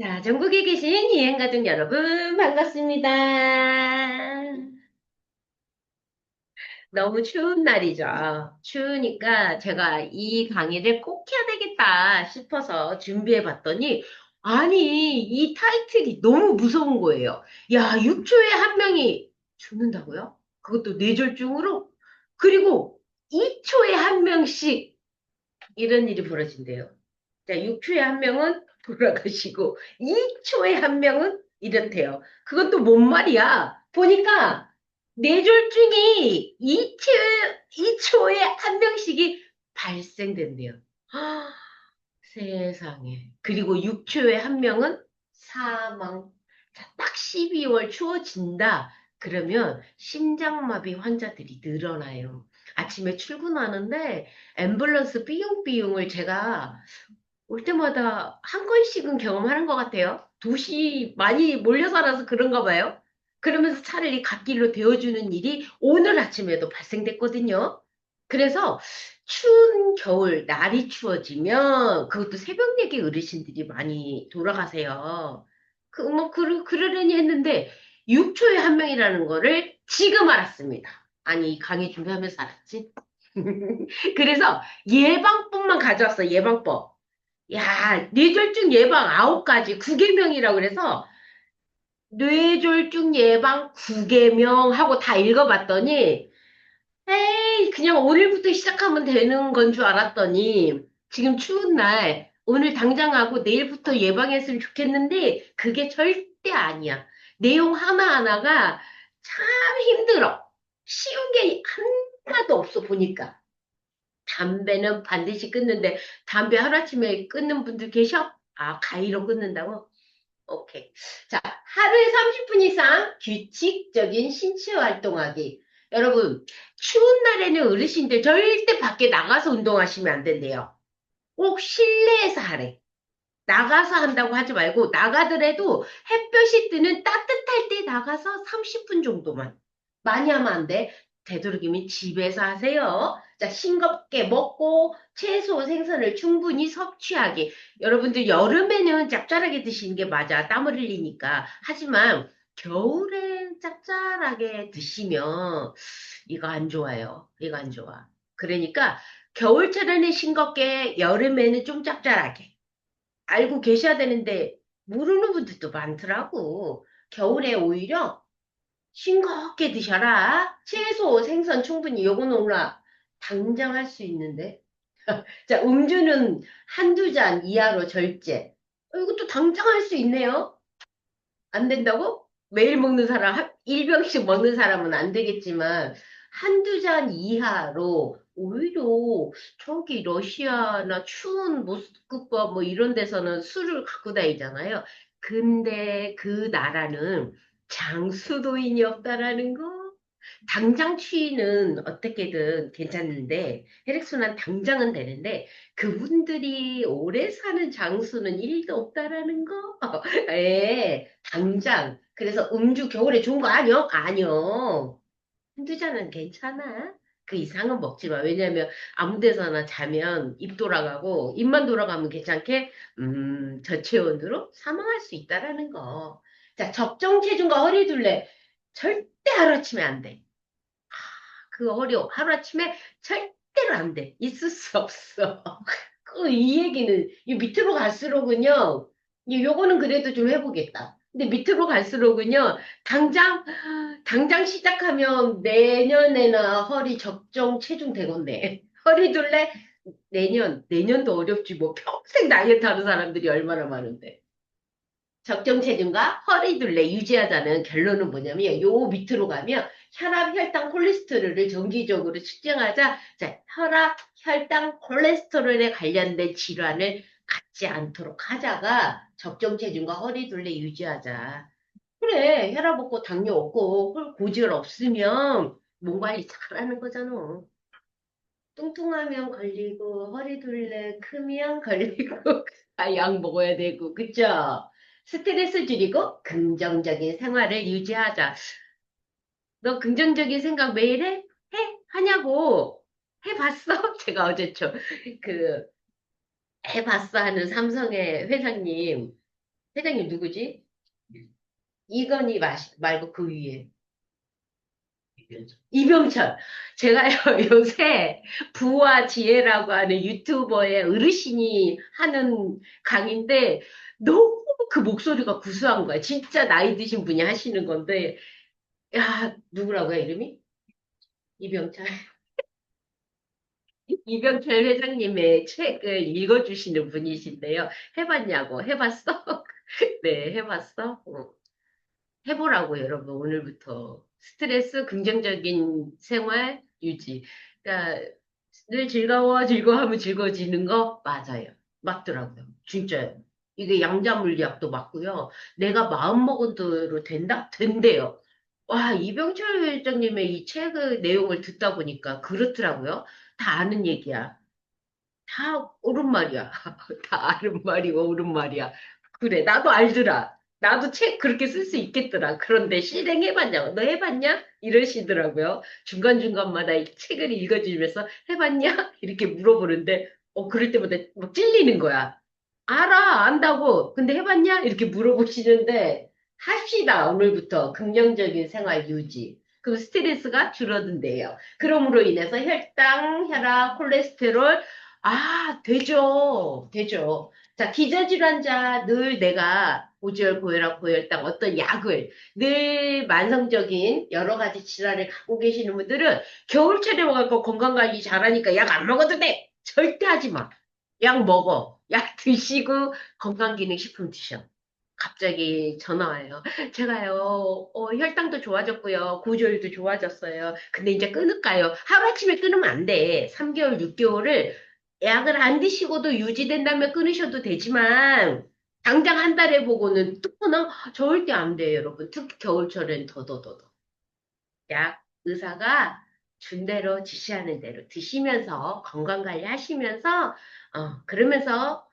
자, 전국에 계신 여행가족 여러분, 반갑습니다. 너무 추운 날이죠. 추우니까 제가 이 강의를 꼭 해야 되겠다 싶어서 준비해 봤더니, 아니, 이 타이틀이 너무 무서운 거예요. 야, 6초에 한 명이 죽는다고요? 그것도 뇌졸중으로? 그리고 2초에 한 명씩 이런 일이 벌어진대요. 자, 6초에 한 명은 돌아가시고, 2초에 한 명은 이렇대요. 그건 또 뭔 말이야? 보니까, 뇌졸중이 2초에 한 명씩이 발생된대요. 아, 세상에. 그리고 6초에 한 명은 사망. 자, 딱 12월 추워진다. 그러면 심장마비 환자들이 늘어나요. 아침에 출근하는데 앰뷸런스 삐용삐용을 제가 올 때마다 한 건씩은 경험하는 것 같아요. 도시 많이 몰려 살아서 그런가 봐요. 그러면서 차라리 갓길로 데워주는 일이 오늘 아침에도 발생됐거든요. 그래서 추운 겨울, 날이 추워지면 그것도 새벽녘에 어르신들이 많이 돌아가세요. 그러려니 했는데 6초에 한 명이라는 거를 지금 알았습니다. 아니, 이 강의 준비하면서 알았지? 그래서 예방법만 가져왔어, 예방법. 야, 뇌졸중 예방 9가지 9계명이라고 그래서 뇌졸중 예방 9계명 하고 다 읽어봤더니 에이, 그냥 오늘부터 시작하면 되는 건 줄 알았더니 지금 추운 날 오늘 당장 하고 내일부터 예방했으면 좋겠는데 그게 절대 아니야. 내용 하나하나가 참 힘들어. 쉬운 게 하나도 없어 보니까. 담배는 반드시 끊는데 담배 하루아침에 끊는 분들 계셔? 아, 가위로 끊는다고? 오케이. 자, 하루에 30분 이상 규칙적인 신체 활동하기. 여러분, 추운 날에는 어르신들 절대 밖에 나가서 운동하시면 안 된대요. 꼭 실내에서 하래. 나가서 한다고 하지 말고, 나가더라도 햇볕이 뜨는 따뜻할 때 나가서 30분 정도만. 많이 하면 안 돼. 되도록이면 집에서 하세요. 자, 싱겁게 먹고 채소, 생선을 충분히 섭취하기. 여러분들 여름에는 짭짤하게 드시는 게 맞아. 땀을 흘리니까. 하지만 겨울에 짭짤하게 드시면 이거 안 좋아요. 이거 안 좋아. 그러니까 겨울철에는 싱겁게, 여름에는 좀 짭짤하게. 알고 계셔야 되는데 모르는 분들도 많더라고. 겨울에 오히려 싱겁게 드셔라. 채소, 생선 충분히 요거는 오늘 당장 할 수 있는데. 자, 음주는 한두 잔 이하로 절제. 이것도 당장 할 수 있네요. 안 된다고? 매일 먹는 사람, 1병씩 먹는 사람은 안 되겠지만, 한두 잔 이하로, 오히려 저기 러시아나 추운 모스크바 뭐 이런 데서는 술을 갖고 다니잖아요. 근데 그 나라는 장수도인이 없다라는 거? 당장 취는 어떻게든 괜찮은데, 혈액순환 당장은 되는데, 그분들이 오래 사는 장수는 1도 없다라는 거? 예, 당장. 그래서 음주 겨울에 좋은 거 아니요? 아니요. 한두 잔은 괜찮아. 그 이상은 먹지 마. 왜냐면 아무 데서나 자면 입 돌아가고, 입만 돌아가면 괜찮게, 저체온으로 사망할 수 있다라는 거. 자, 적정 체중과 허리 둘레. 절대 하루아침에 안 돼. 그거 어려워. 하루아침에 절대로 안 돼. 있을 수 없어. 이 얘기는, 이 밑으로 갈수록은요, 요거는 그래도 좀 해보겠다. 근데 밑으로 갈수록은요, 당장 시작하면 내년에나 허리 적정 체중 되겠네. 허리 둘래? 내년도 어렵지 뭐. 평생 다이어트 하는 사람들이 얼마나 많은데. 적정 체중과 허리 둘레 유지하자는 결론은 뭐냐면 요 밑으로 가면 혈압, 혈당, 콜레스테롤을 정기적으로 측정하자. 자, 혈압, 혈당, 콜레스테롤에 관련된 질환을 갖지 않도록 하자가 적정 체중과 허리 둘레 유지하자. 그래, 혈압 없고 당뇨 없고 고지혈 없으면 몸 관리 잘하는 거잖아. 뚱뚱하면 걸리고 허리 둘레 크면 걸리고 아, 약 먹어야 되고 그죠? 스트레스 줄이고 긍정적인 생활을 유지하자. 너 긍정적인 생각 매일 해? 해? 하냐고? 해봤어? 제가 어제 그 해봤어 하는 삼성의 회장님 회장님 누구지? 이건희 말고 그 위에. 이병철. 제가요, 요새 부와 지혜라고 하는 유튜버의 어르신이 하는 강의인데, 너무 그 목소리가 구수한 거야. 진짜 나이 드신 분이 하시는 건데, 야, 누구라고요, 이름이? 이병철. 이병철 회장님의 책을 읽어주시는 분이신데요. 해봤냐고, 해봤어? 네, 해봤어? 해보라고, 여러분, 오늘부터. 스트레스 긍정적인 생활 유지. 그러니까, 늘 즐거워하면 즐거워지는 거 맞아요. 맞더라고요. 진짜요. 이게 양자물리학도 맞고요. 내가 마음먹은 대로 된다? 된대요. 와, 이병철 회장님의 이 책의 내용을 듣다 보니까 그렇더라고요. 다 아는 얘기야. 다 옳은 말이야. 다 아는 말이고 옳은 말이야. 그래, 나도 알더라. 나도 책 그렇게 쓸 수 있겠더라. 그런데 실행해봤냐고. 너 해봤냐? 이러시더라고요. 중간중간마다 이 책을 읽어주면서 해봤냐? 이렇게 물어보는데, 그럴 때마다 막 찔리는 거야. 알아, 안다고. 근데 해봤냐? 이렇게 물어보시는데, 합시다, 오늘부터. 긍정적인 생활 유지. 그럼 스트레스가 줄어든대요. 그럼으로 인해서 혈당, 혈압, 콜레스테롤, 되죠. 되죠. 자, 기저질환자 늘 내가 고지혈, 고혈압, 고혈당 어떤 약을 늘 만성적인 여러 가지 질환을 갖고 계시는 분들은 겨울철에 와갖고 건강관리 잘하니까 약 안 먹어도 돼. 절대 하지 마. 약 먹어. 약 드시고 건강기능식품 드셔. 갑자기 전화 와요. 제가요, 혈당도 좋아졌고요. 고지혈도 좋아졌어요. 근데 이제 끊을까요? 하루아침에 끊으면 안 돼. 3개월, 6개월을 약을 안 드시고도 유지된다면 끊으셔도 되지만, 당장 한 달에 보고는 또 끊어? 절대 안 돼요, 여러분. 특히 겨울철엔 더더더더. 약 의사가 준 대로 지시하는 대로 드시면서 건강 관리 하시면서 그러면서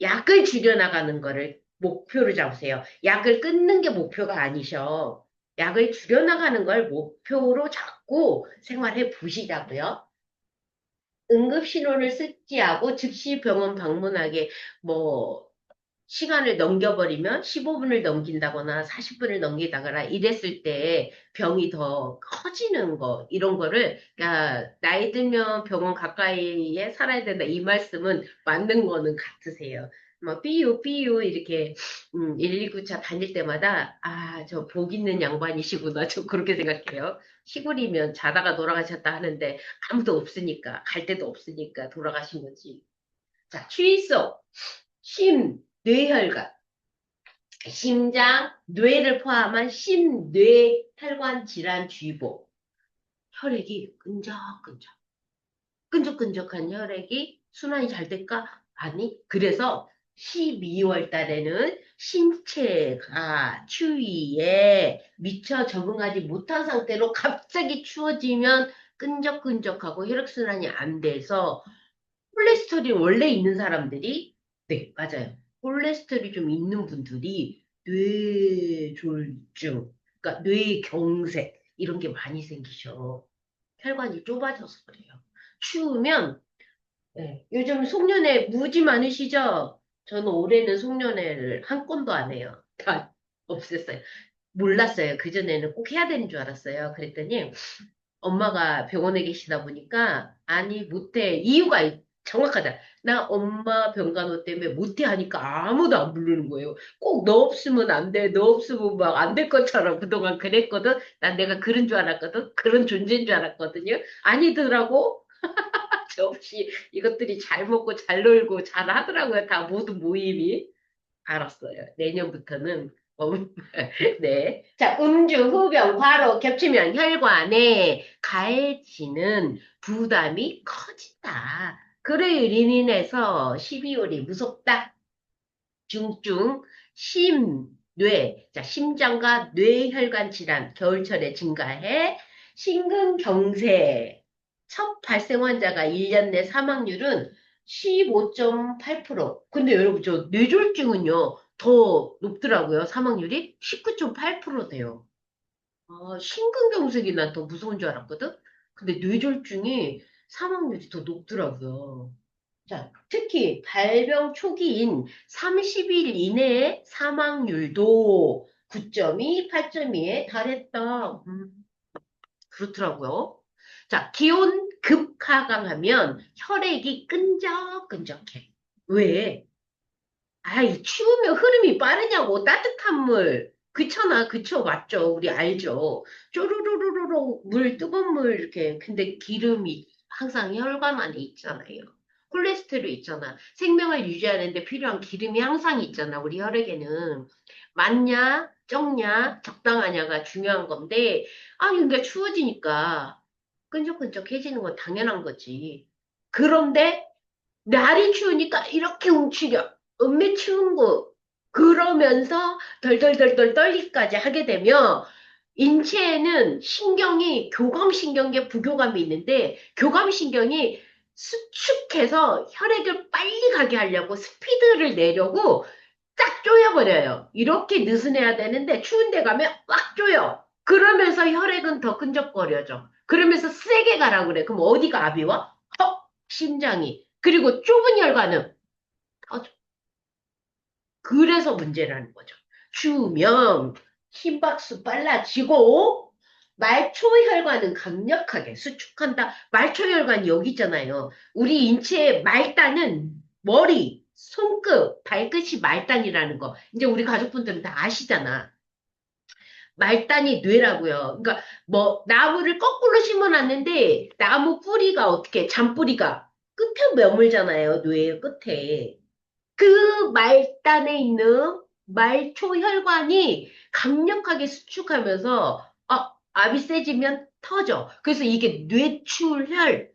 약을 줄여나가는 거를 목표로 잡으세요. 약을 끊는 게 목표가 아니셔. 약을 줄여나가는 걸 목표로 잡고 생활해 보시자고요. 응급신호를 쓰지하고 즉시 병원 방문하게 뭐 시간을 넘겨버리면 15분을 넘긴다거나 40분을 넘기다거나 이랬을 때 병이 더 커지는 거, 이런 거를, 그러니까 나이 들면 병원 가까이에 살아야 된다. 이 말씀은 맞는 거는 같으세요. 뭐, 삐요, 이렇게, 119차 다닐 때마다, 저 복 있는 양반이시구나. 저 그렇게 생각해요. 시골이면 자다가 돌아가셨다 하는데 아무도 없으니까, 갈 데도 없으니까 돌아가신 거지. 자, 취소. 뇌혈관, 심장, 뇌를 포함한 심뇌혈관 질환 주의보. 혈액이 끈적끈적. 끈적끈적한 혈액이 순환이 잘 될까? 아니, 그래서 12월 달에는 신체가 추위에 미처 적응하지 못한 상태로 갑자기 추워지면 끈적끈적하고 혈액순환이 안 돼서 콜레스테롤이 원래 있는 사람들이, 네, 맞아요. 콜레스테롤이 좀 있는 분들이 뇌졸중, 그러니까 뇌경색, 이런 게 많이 생기셔. 혈관이 좁아져서 그래요. 추우면, 네, 요즘 송년회 무지 많으시죠? 저는 올해는 송년회를 한 건도 안 해요. 다 없앴어요. 몰랐어요. 그전에는 꼭 해야 되는 줄 알았어요. 그랬더니, 엄마가 병원에 계시다 보니까, 아니, 못해. 정확하다. 나 엄마 병간호 때문에 못해 하니까 아무도 안 부르는 거예요. 꼭 너 없으면 안 돼. 너 없으면 막 안 될 것처럼 그동안 그랬거든. 난 내가 그런 줄 알았거든. 그런 존재인 줄 알았거든요. 아니더라고. 저 없이 이것들이 잘 먹고 잘 놀고 잘 하더라고요. 다 모든 모임이. 알았어요. 내년부터는 네. 자, 음주, 흡연, 과로 겹치면 혈관에 가해지는 부담이 커진다. 그래, 인해서 12월이 무섭다. 중증, 자, 심장과 뇌혈관 질환, 겨울철에 증가해. 심근경색, 첫 발생 환자가 1년 내 사망률은 15.8%. 근데 여러분, 저 뇌졸중은요, 더 높더라고요. 사망률이 19.8% 돼요. 심근경색이 난 더 무서운 줄 알았거든? 근데 뇌졸중이 사망률이 더 높더라고요. 자, 특히 발병 초기인 30일 이내의 사망률도 9.2, 8.2에 달했다. 그렇더라고요. 자, 기온 급하강하면 혈액이 끈적끈적해. 왜? 아이, 추우면 흐름이 빠르냐고, 따뜻한 물. 그쵸, 그쵸, 맞죠. 우리 알죠. 쪼르르르르 물, 뜨거운 물, 이렇게. 근데 기름이 항상 혈관 안에 있잖아요. 콜레스테롤 있잖아. 생명을 유지하는데 필요한 기름이 항상 있잖아, 우리 혈액에는. 많냐, 적냐, 적당하냐가 중요한 건데, 그러니까 추워지니까 끈적끈적해지는 건 당연한 거지. 그런데 날이 추우니까 이렇게 움츠려. 음메 추운 거. 그러면서 덜덜덜덜 떨리기까지 하게 되면 인체에는 신경이 교감신경계 부교감이 있는데 교감신경이 수축해서 혈액을 빨리 가게 하려고 스피드를 내려고 딱 조여버려요. 이렇게 느슨해야 되는데 추운 데 가면 꽉 조여. 그러면서 혈액은 더 끈적거려져. 그러면서 세게 가라 그래. 그럼 어디가 압이 와? 심장이. 그리고 좁은 혈관은 터져. 그래서 문제라는 거죠. 추우면 심박수 빨라지고 말초혈관은 강력하게 수축한다. 말초혈관이 여기 있잖아요. 우리 인체의 말단은 머리, 손끝, 발끝이 말단이라는 거. 이제 우리 가족분들은 다 아시잖아. 말단이 뇌라고요. 그러니까 뭐 나무를 거꾸로 심어놨는데 나무 뿌리가 어떻게 잔뿌리가 끝에 머물잖아요. 뇌의 끝에. 그 말단에 있는 말초혈관이 강력하게 수축하면서 압이 세지면 터져. 그래서 이게 뇌출혈.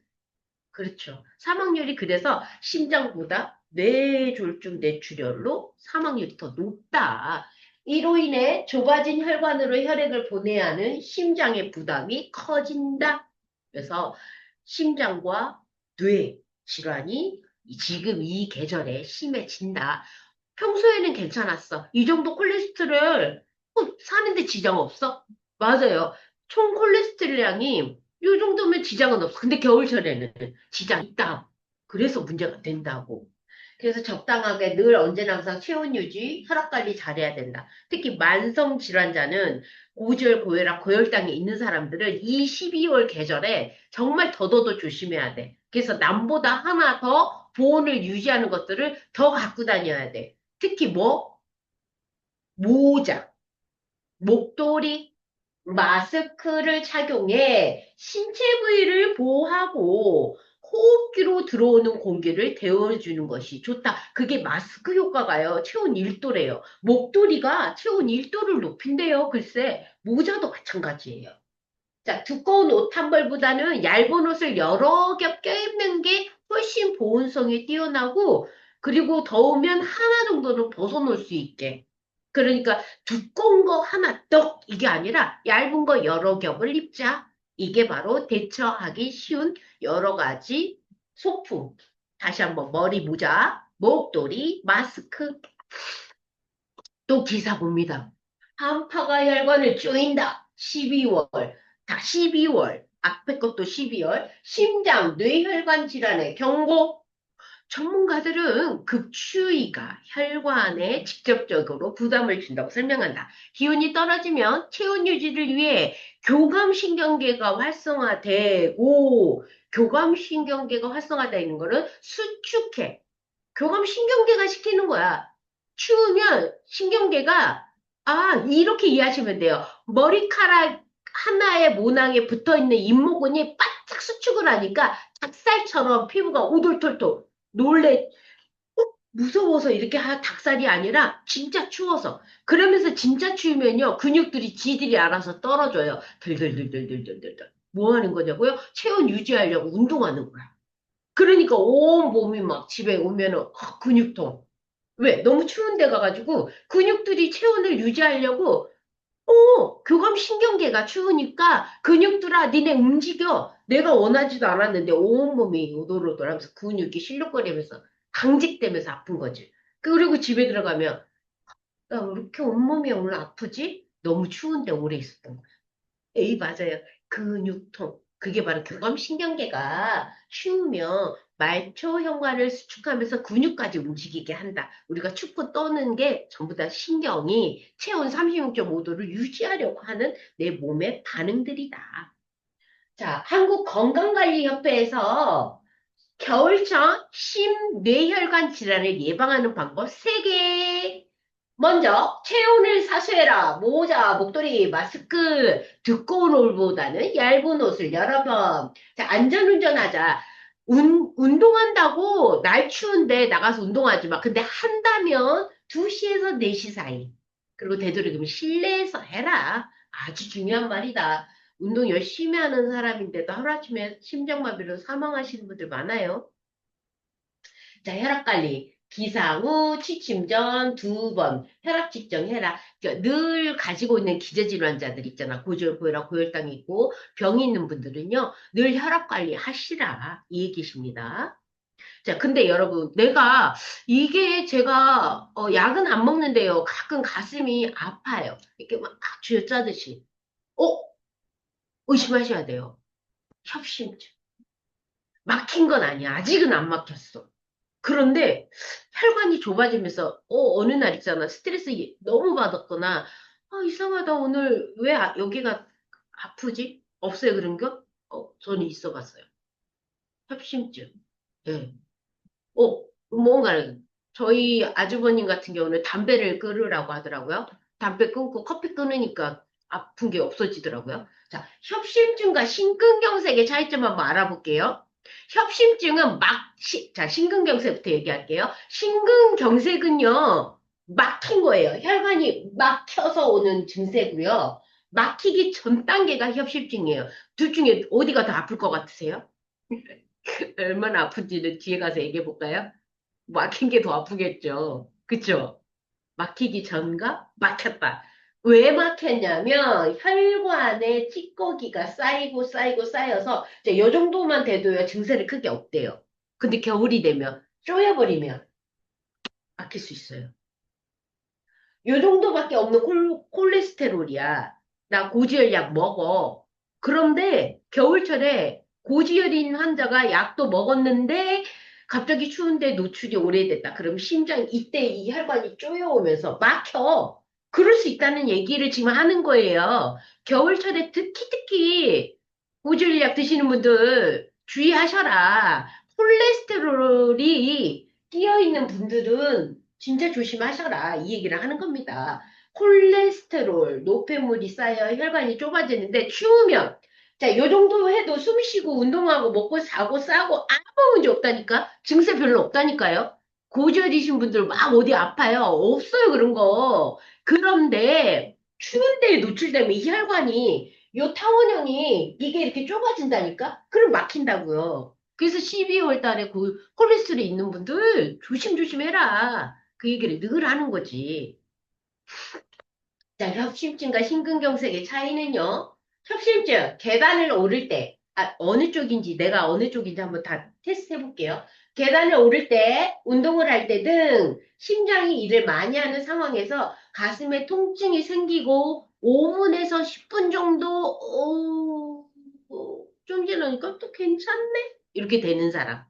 그렇죠. 사망률이 그래서 심장보다 뇌졸중 뇌출혈로 사망률이 더 높다. 이로 인해 좁아진 혈관으로 혈액을 보내야 하는 심장의 부담이 커진다. 그래서 심장과 뇌 질환이 지금 이 계절에 심해진다. 평소에는 괜찮았어. 이 정도 콜레스테롤 사는데 지장 없어? 맞아요. 총 콜레스테롤량이 이 정도면 지장은 없어. 근데 겨울철에는 지장 있다. 그래서 문제가 된다고. 그래서 적당하게 늘 언제나 항상 체온 유지, 혈압 관리 잘해야 된다. 특히 만성 질환자는 고지혈, 고혈압, 고혈당이 있는 사람들은 이 12월 계절에 정말 더더더 조심해야 돼. 그래서 남보다 하나 더 보온을 유지하는 것들을 더 갖고 다녀야 돼. 특히 뭐? 모자, 목도리, 마스크를 착용해 신체 부위를 보호하고 호흡기로 들어오는 공기를 데워주는 것이 좋다. 그게 마스크 효과가요. 체온 1도래요. 목도리가 체온 1도를 높인대요. 글쎄, 모자도 마찬가지예요. 자, 두꺼운 옷 한 벌보다는 얇은 옷을 여러 겹 껴입는 게 훨씬 보온성이 뛰어나고, 그리고 더우면 하나 정도는 벗어놓을 수 있게. 그러니까 두꺼운 거 하나 떡 이게 아니라 얇은 거 여러 겹을 입자. 이게 바로 대처하기 쉬운 여러 가지 소품. 다시 한번 머리 모자, 목도리, 마스크. 또 기사 봅니다. 한파가 혈관을 쪼인다. 12월. 다 12월. 앞에 것도 12월. 심장, 뇌혈관 질환의 경고. 전문가들은 급추위가 혈관에 직접적으로 부담을 준다고 설명한다. 기온이 떨어지면 체온 유지를 위해 교감신경계가 활성화되고, 교감신경계가 활성화되는 거는 수축해. 교감신경계가 시키는 거야. 추우면 신경계가, 이렇게 이해하시면 돼요. 머리카락 하나의 모낭에 붙어 있는 잇모근이 바짝 수축을 하니까 닭살처럼 피부가 오돌톨톨 놀래, 무서워서 이렇게 닭살이 아니라 진짜 추워서. 그러면서 진짜 추우면요, 근육들이 지들이 알아서 떨어져요. 덜덜덜덜덜덜덜. 뭐 하는 거냐고요? 체온 유지하려고 운동하는 거야. 그러니까 온 몸이 막 집에 오면은 근육통. 왜? 너무 추운 데 가가지고 근육들이 체온을 유지하려고 교감신경계가 추우니까 근육들아 니네 움직여. 내가 원하지도 않았는데 온몸이 오돌오돌하면서 근육이 실룩거리면서 강직되면서 아픈 거지. 그리고 집에 들어가면 야, 왜 이렇게 온몸이 오늘 아프지? 너무 추운데 오래 있었던 거야. 에이, 맞아요. 근육통. 그게 바로 교감신경계가 추우면 말초 혈관을 수축하면서 근육까지 움직이게 한다. 우리가 춥고 떠는 게 전부 다 신경이 체온 36.5도를 유지하려고 하는 내 몸의 반응들이다. 자, 한국건강관리협회에서 겨울철 심뇌혈관 질환을 예방하는 방법 3개. 먼저 체온을 사수해라. 모자, 목도리, 마스크, 두꺼운 옷보다는 얇은 옷을 여러 번. 자, 안전운전하자. 운동한다고 날 추운데 나가서 운동하지 마. 근데 한다면 2시에서 4시 사이. 그리고 되도록이면 실내에서 해라. 아주 중요한 말이다. 운동 열심히 하는 사람인데도 하루아침에 심장마비로 사망하시는 분들 많아요. 자, 혈압 관리. 기상 후 취침 전 2번 혈압 측정해라. 그러니까 늘 가지고 있는 기저질환자들 있잖아. 고지혈, 고혈당이 있고 병이 있는 분들은요. 늘 혈압 관리 하시라. 이 얘기십니다. 자, 근데 여러분, 이게 제가, 약은 안 먹는데요. 가끔 가슴이 아파요. 이렇게 막 쥐어짜듯이. 어? 의심하셔야 돼요. 협심증. 막힌 건 아니야. 아직은 안 막혔어. 그런데 혈관이 좁아지면서 어느 날 있잖아. 스트레스 너무 받았거나 이상하다. 오늘 왜 여기가 아프지? 없어요 그런 거? 저는 있어 봤어요. 협심증. 예. 뭔가 저희 아주버님 같은 경우는 담배를 끊으라고 하더라고요. 담배 끊고 커피 끊으니까 아픈 게 없어지더라고요. 자, 협심증과 심근경색의 차이점 한번 알아볼게요. 협심증은 자, 심근경색부터 얘기할게요. 심근경색은요, 막힌 거예요. 혈관이 막혀서 오는 증세고요. 막히기 전 단계가 협심증이에요. 둘 중에 어디가 더 아플 것 같으세요? 얼마나 아픈지는 뒤에 가서 얘기해 볼까요? 막힌 게 더 아프겠죠. 그쵸? 막히기 전과 막혔다. 왜 막혔냐면 혈관에 찌꺼기가 쌓이고 쌓여서 이제 요 정도만 돼도요 증세를 크게 없대요. 근데 겨울이 되면 쪼여버리면 막힐 수 있어요. 요 정도밖에 없는 콜레스테롤이야. 나 고지혈약 먹어. 그런데 겨울철에 고지혈인 환자가 약도 먹었는데 갑자기 추운데 노출이 오래됐다. 그럼 심장이 이때 이 혈관이 쪼여오면서 막혀. 그럴 수 있다는 얘기를 지금 하는 거예요. 겨울철에 특히 고지혈약 드시는 분들 주의하셔라. 콜레스테롤이 끼어있는 분들은 진짜 조심하셔라. 이 얘기를 하는 겁니다. 콜레스테롤, 노폐물이 쌓여 혈관이 좁아지는데 추우면 자, 요 정도 해도 숨 쉬고 운동하고 먹고 사고 싸고 아무 문제 없다니까? 증세 별로 없다니까요? 고지혈이신 분들 막 어디 아파요? 없어요, 그런 거. 그런데 추운 데에 노출되면 이 혈관이 요 타원형이 이게 이렇게 좁아진다니까? 그럼 막힌다고요. 그래서 12월 달에 콜레스테롤이 있는 분들 조심조심 해라. 그 얘기를 늘 하는 거지. 자, 협심증과 심근경색의 차이는요. 협심증, 계단을 오를 때, 어느 쪽인지, 내가 어느 쪽인지 한번 다 테스트 해볼게요. 계단을 오를 때, 운동을 할 때 등 심장이 일을 많이 하는 상황에서 가슴에 통증이 생기고 5분에서 10분 정도, 좀 지나니까 또 괜찮네? 이렇게 되는 사람.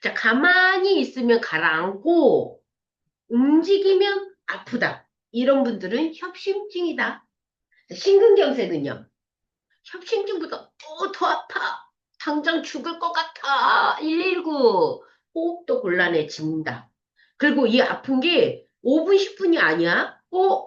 자, 가만히 있으면 가라앉고, 움직이면 아프다. 이런 분들은 협심증이다. 심근경색은요. 협심증보다 더 아파. 당장 죽을 것 같아. 119. 호흡도 곤란해진다. 그리고 이 아픈 게 5분, 10분이 아니야.